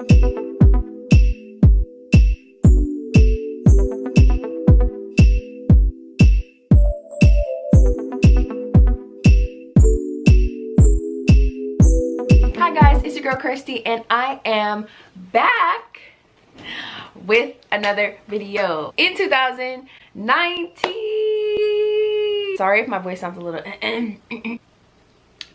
Hi guys, it's your girl Kirstie and I am back with another video in 2019. Sorry if my voice sounds a little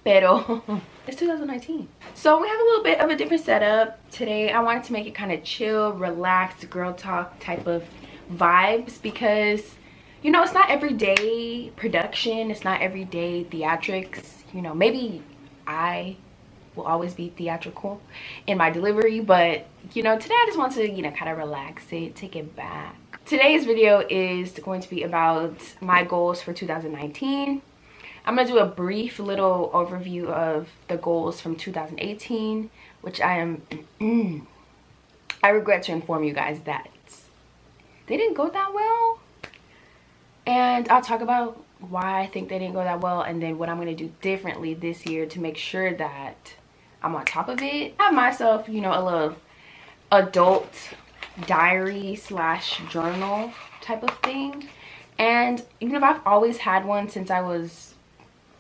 pero it's 2019. So we have a little bit of a different setup today. I wanted to make it kind of chill, relaxed, girl talk type of vibes because, you know, it's not everyday production, it's not everyday theatrics. You know, maybe I will always be theatrical in my delivery, but you know, today I just want to, you know, kind of relax it, take it back. Today's video is going to be about my goals for 2019. I'm gonna do a brief little overview of the goals from 2018, which I regret to inform you guys that they didn't go that well, and I'll talk about why I think they didn't go that well and then what I'm gonna do differently this year to make sure that I'm on top of it. I have myself, you know, a little adult diary slash journal type of thing, and even if I've always had one since I was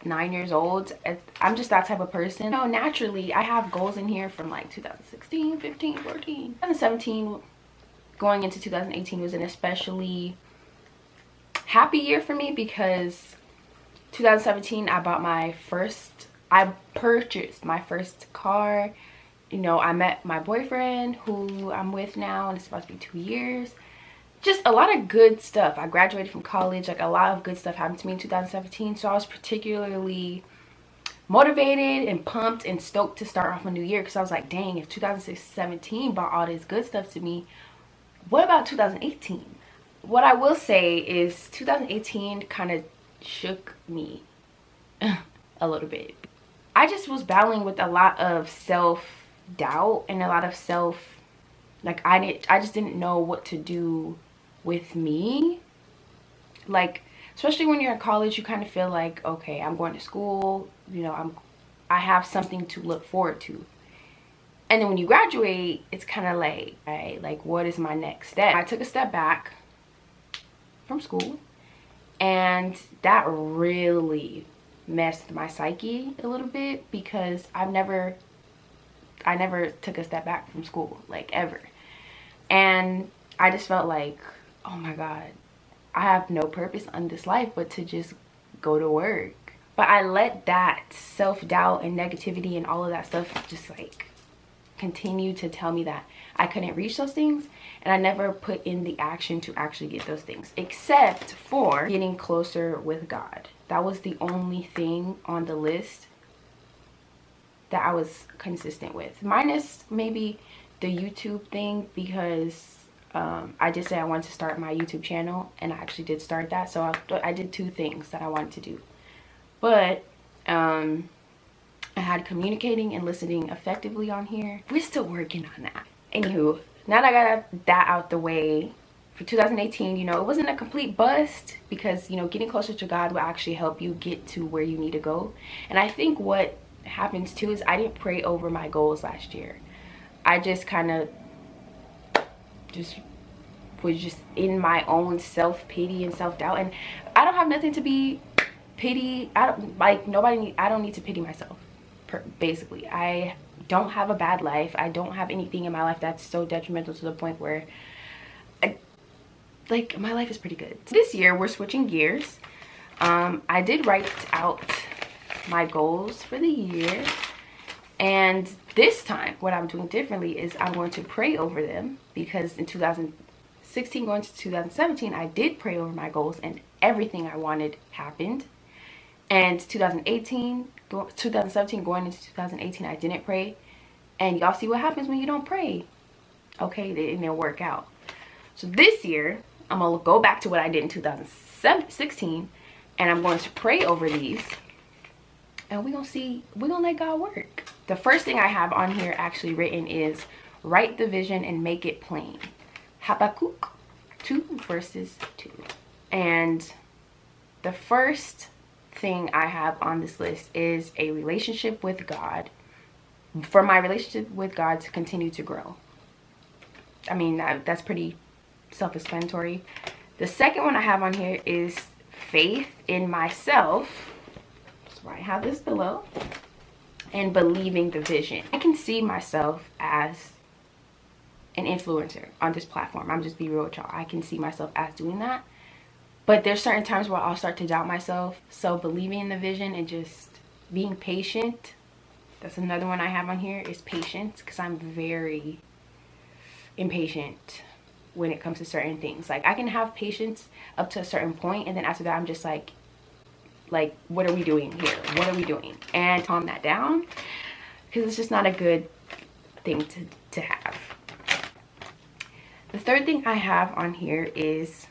9 years old, I'm just that type of person. You know, naturally I have goals in here from like 2016, 15, 14, 2017 going into 2018 was an especially happy year for me because 2017 I purchased my first car. You know, I met my boyfriend who I'm with now and it's supposed to be 2 years. Just a lot of good stuff. I graduated from college. Like, a lot of good stuff happened to me in 2017, so I was particularly motivated and pumped and stoked to start off a new year because I was like, dang, if 2017 brought all this good stuff to me, what about 2018? What I will say is 2018 kind of shook me a little bit. I just was battling with a lot of self-doubt and a lot of I just didn't know what to do with me. Like, especially when you're in college, you kind of feel like, okay, I'm going to school, you know, I have something to look forward to. And then when you graduate, it's kind of like, right, like, what is my next step? I took a step back from school, and that really messed my psyche a little bit because I never took a step back from school, like, ever. And I just felt like, oh my god, I have no purpose in this life but to just go to work. But I let that self-doubt and negativity and all of that stuff just like continue to tell me that I couldn't reach those things, and I never put in the action to actually get those things, except for getting closer with God. That was the only thing on the list that I was consistent with, minus maybe the YouTube thing, because I did say I wanted to start my YouTube channel, and I actually did start that. So I did 2 things that I wanted to do, but I had communicating and listening effectively on here. We're still working on that. Anywho, now that I got that out the way, for 2018, you know, it wasn't a complete bust because, you know, getting closer to God will actually help you get to where you need to go. And I think what happens too is I didn't pray over my goals last year. I just kind of was just in my own self-pity and self-doubt, and I don't have nothing to be pity. I don't need to pity myself. Basically, I don't have a bad life. I don't have anything in my life that's so detrimental to the point where my life is pretty good. This year we're switching gears. I did write out my goals for the year, and this time what I'm doing differently is I'm going to pray over them, because in 2016 going to 2017 I did pray over my goals and everything I wanted happened. And 2017 going into 2018 I didn't pray, and y'all see what happens when you don't pray. Okay, it didn't work out. So this year I'm gonna go back to what I did in 2016, and I'm going to pray over these, and we're gonna let God work. The first thing I have on here actually written is write the vision and make it plain. Habakkuk 2 verses 2. And the first thing I have on this list is a relationship with God. for my relationship with God to continue to grow. I mean, that's pretty self-explanatory. The second one I have on here is faith in myself. That's why I have this below. And believing the vision. I can see myself as an influencer on this platform. I'm just be real with y'all. I can see myself as doing that. But there's certain times where I'll start to doubt myself. So believing in the vision and just being patient. That's another one I have on here, is patience, because I'm very impatient when it comes to certain things. Like, I can have patience up to a certain point, and then after that I'm just like what are we doing here? What are we doing? And calm that down, because it's just not a good thing to have. The third thing I have on here is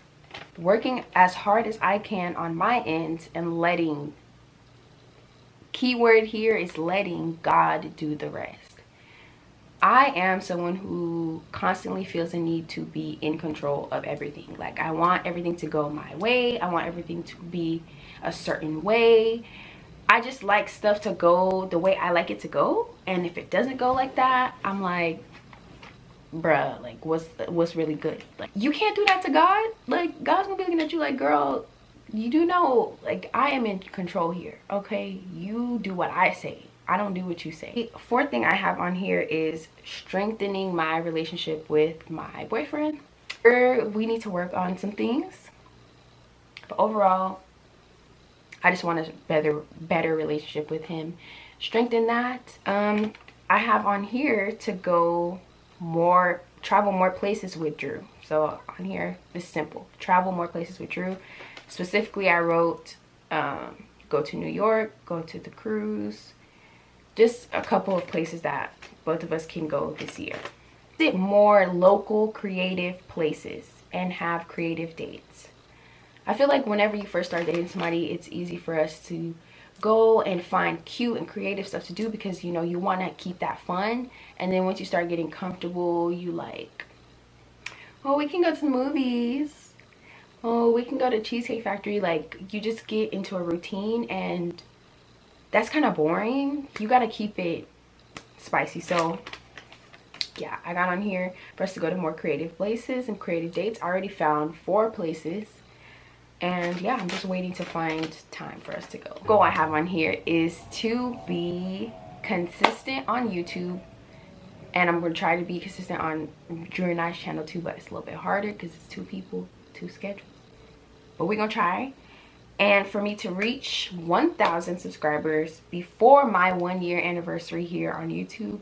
working as hard as I can on my end and letting, keyword here is letting God do the rest. I am someone who constantly feels a need to be in control of everything. Like, I want everything to go my way. I want everything to be a certain way. I just like stuff to go the way I like it to go. And if it doesn't go like that, I'm like, bruh, like, what's really good? Like, you can't do that to God. Like, God's gonna be looking at you like, girl, you do know, like, I am in control here, okay? You do what I say. I don't do what you say. The fourth thing I have on here is strengthening my relationship with my boyfriend. We need to work on some things, but overall, I just want a better relationship with him. Strengthen that. I have on here to go travel more places with Drew. So on here, it's simple. Travel more places with Drew. Specifically, I wrote go to New York, go to the cruise. Just a couple of places that both of us can go this year. Visit more local creative places and have creative dates. I feel like whenever you first start dating somebody, it's easy for us to go and find cute and creative stuff to do, because you know you want to keep that fun. And then once you start getting comfortable, you like, oh, we can go to the movies, oh, we can go to Cheesecake Factory. Like, you just get into a routine, and that's kind of boring. You got to keep it spicy. So yeah, I got on here for us to go to more creative places and creative dates. I already found 4 places, and yeah, I'm just waiting to find time for us to go. The goal I have on here is to be consistent on YouTube, and I'm gonna try to be consistent on Drew and I's channel too, but it's a little bit harder because it's 2 people, 2 schedules, but we're gonna try. And for me to reach 1,000 subscribers before my 1-year anniversary here on YouTube,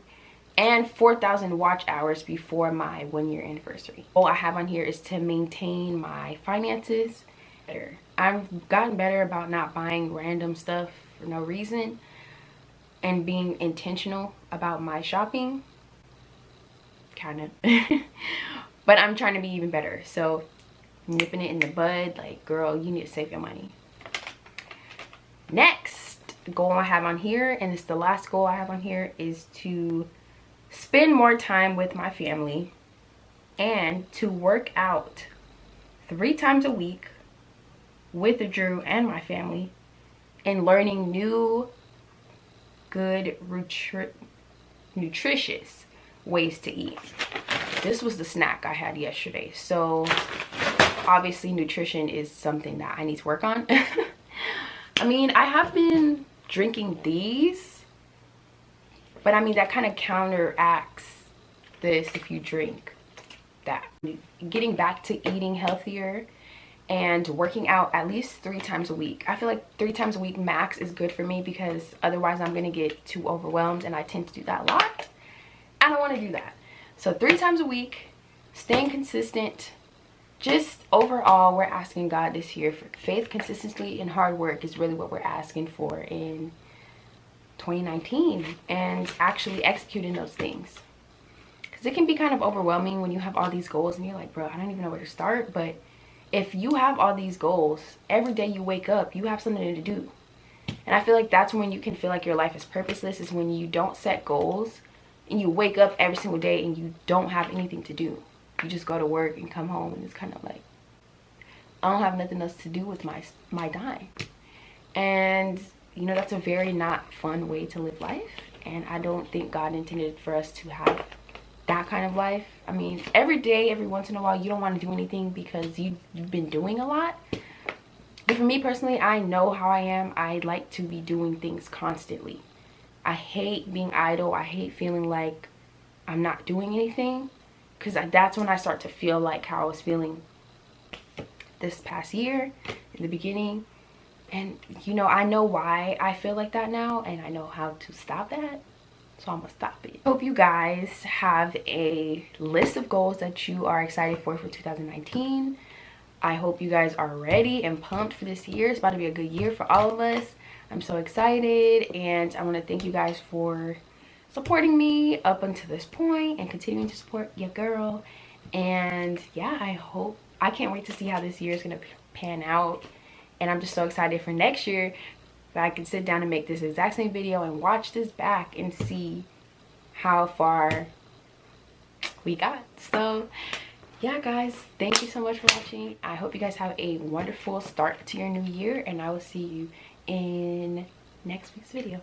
and 4,000 watch hours before my 1-year anniversary. All I have on here is to maintain my finances better. I've gotten better about not buying random stuff for no reason and being intentional about my shopping, kind of. But I'm trying to be even better. So nipping it in the bud, like, girl, you need to save your money. Next goal I have on here, and it's the last goal I have on here, is to spend more time with my family and to work out 3 times a week with Drew and my family, and learning new good nutritious ways to eat. This was the snack I had yesterday, so obviously nutrition is something that I need to work on. I mean, I have been drinking these, but I mean, that kind of counteracts this if you drink that. Getting back to eating healthier and working out at least 3 times a week. I feel like 3 times a week max is good for me, because otherwise I'm gonna get too overwhelmed, and I tend to do that a lot. I don't want to do that. So 3 times a week, staying consistent. Just overall, we're asking God this year for faith, consistency, and hard work is really what we're asking for in 2019, and actually executing those things. Because it can be kind of overwhelming when you have all these goals and you're like, bro, I don't even know where to start. But if you have all these goals, every day you wake up, you have something to do. And I feel like that's when you can feel like your life is purposeless, is when you don't set goals and you wake up every single day and you don't have anything to do. You just go to work and come home, and it's kind of like, I don't have nothing else to do with my time. And you know, that's a very not fun way to live life. and I don't think God intended for us to have that kind of life. I mean, every day, every once in a while, you don't want to do anything because you've been doing a lot. But for me personally, I know how I am. I like to be doing things constantly. I hate being idle. I hate feeling like I'm not doing anything, because that's when I start to feel like how I was feeling this past year in the beginning. And you know, I know why I feel like that now, and I know how to stop that, so I'm gonna stop it. Hope you guys have a list of goals that you are excited for 2019. I hope you guys are ready and pumped for this year. It's about to be a good year for all of us. I'm so excited, and I want to thank you guys for supporting me up until this point and continuing to support your girl. And yeah, I can't wait to see how this year is gonna pan out, and I'm just so excited for next year that I can sit down and make this exact same video and watch this back and see how far we got. So yeah guys, thank you so much for watching. I hope you guys have a wonderful start to your new year, and I will see you in next week's video.